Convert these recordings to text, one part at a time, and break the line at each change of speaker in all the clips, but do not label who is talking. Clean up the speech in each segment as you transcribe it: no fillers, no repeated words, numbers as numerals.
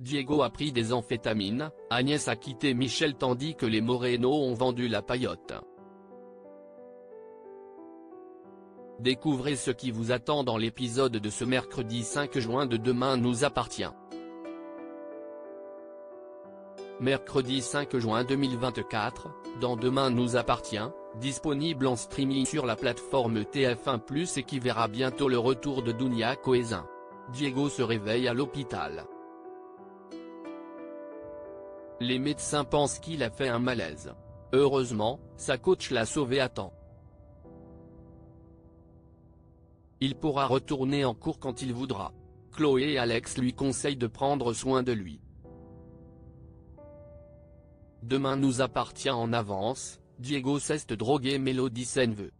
Diego a pris des amphétamines, Agnès a quitté Michel tandis que les Moreno ont vendu la paillote. Découvrez ce qui vous attend dans l'épisode de ce mercredi 5 juin de Demain nous appartient. Mercredi 5 juin 2024, dans Demain nous appartient, disponible en streaming sur la plateforme TF1+ et qui verra bientôt le retour de Dounia Cohézin. Diego se réveille à l'hôpital. Les médecins pensent qu'il a fait un malaise. Heureusement, sa coach l'a sauvé à temps. Il pourra retourner en cours quand il voudra. Chloé et Alex lui conseillent de prendre soin de lui. Demain nous appartient en avance, Diego cesse de droguer Mélodie s'en veut.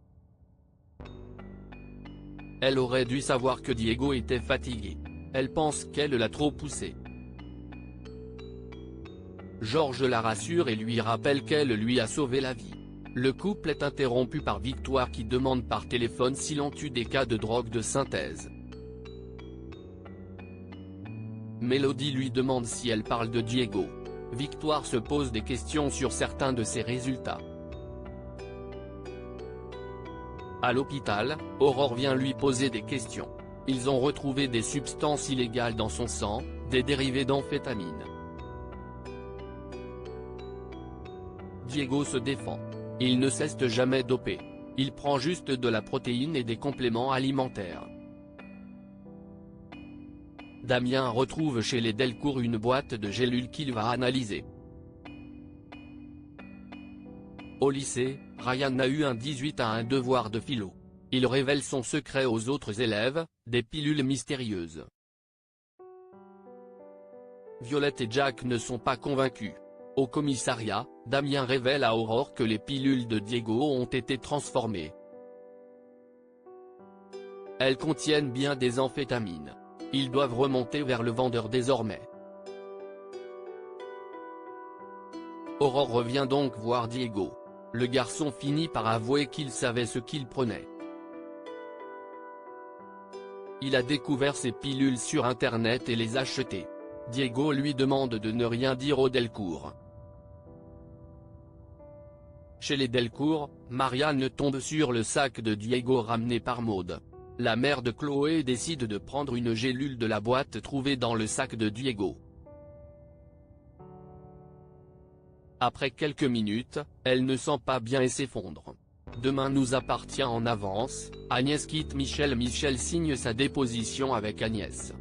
Elle aurait dû savoir que Diego était fatigué. Elle pense qu'elle l'a trop poussé. Georges la rassure et lui rappelle qu'elle lui a sauvé la vie. Le couple est interrompu par Victoire qui demande par téléphone si l'on tue des cas de drogue de synthèse. Mélodie lui demande si elle parle de Diego. Victoire se pose des questions sur certains de ses résultats. À l'hôpital, Aurore vient lui poser des questions. Ils ont retrouvé des substances illégales dans son sang, des dérivés d'amphétamines. Diego se défend. Il ne cesse de jamais doper. Il prend juste de la protéine et des compléments alimentaires. Damien retrouve chez les Delcourt une boîte de gélules qu'il va analyser. Au lycée, Ryan a eu un 18 à un devoir de philo. Il révèle son secret aux autres élèves, des pilules mystérieuses. Violette et Jack ne sont pas convaincus. Au commissariat, Damien révèle à Aurore que les pilules de Diego ont été transformées. Elles contiennent bien des amphétamines. Ils doivent remonter vers le vendeur désormais. Aurore revient donc voir Diego. Le garçon finit par avouer qu'il savait ce qu'il prenait. Il a découvert ces pilules sur internet et les acheté. Diego lui demande de ne rien dire aux Delcourt. Chez les Delcourt, Marianne tombe sur le sac de Diego ramené par Maud. La mère de Chloé décide de prendre une gélule de la boîte trouvée dans le sac de Diego. Après quelques minutes, elle ne sent pas bien et s'effondre. Demain nous appartient en avance, Agnès quitte Michel. Michel signe sa déposition avec Agnès.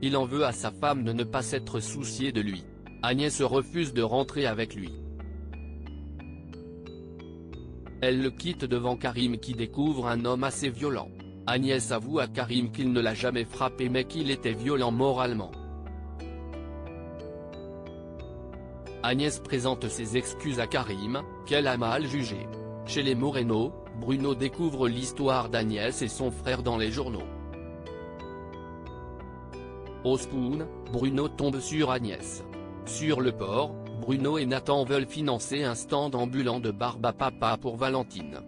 Il en veut à sa femme de ne pas s'être souciée de lui. Agnès refuse de rentrer avec lui. Elle le quitte devant Karim qui découvre un homme assez violent. Agnès avoue à Karim qu'il ne l'a jamais frappé mais qu'il était violent moralement. Agnès présente ses excuses à Karim, qu'elle a mal jugé. Chez les Moreno, Bruno découvre l'histoire d'Agnès et son frère dans les journaux. Au Spoon, Bruno tombe sur Agnès. Sur le port, Bruno et Nathan veulent financer un stand ambulant de barbe à papa pour Valentine.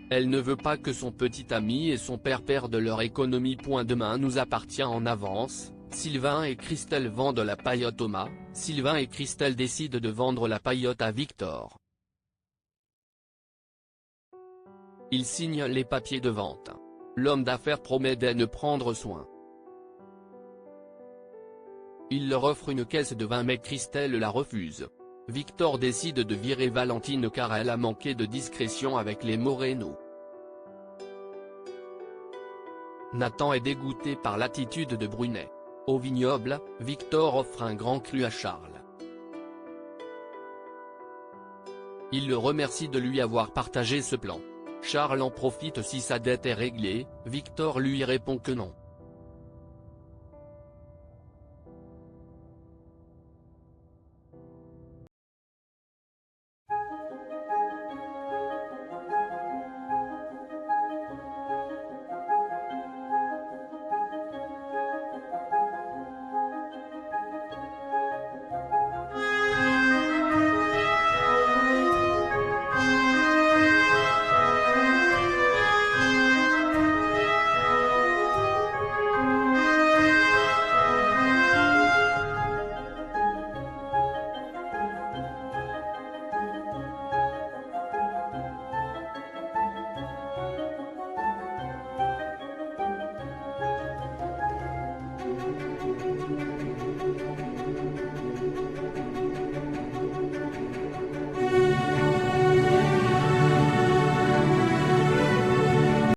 Elle ne veut pas que son petit ami et son père perdent leur économie. Demain nous appartient en avance, Sylvain et Christelle vendent la paillote Thomas. Sylvain et Christelle décident de vendre la paillote à Victor. Ils signent les papiers de vente. L'homme d'affaires promet d'en prendre soin. Il leur offre une caisse de vin mais Christelle la refuse. Victor décide de virer Valentine car elle a manqué de discrétion avec les Moreno. Nathan est dégoûté par l'attitude de Brunet. Au vignoble, Victor offre un grand cru à Charles. Il le remercie de lui avoir partagé ce plan. Charles en profite si sa dette est réglée, Victor lui répond que non.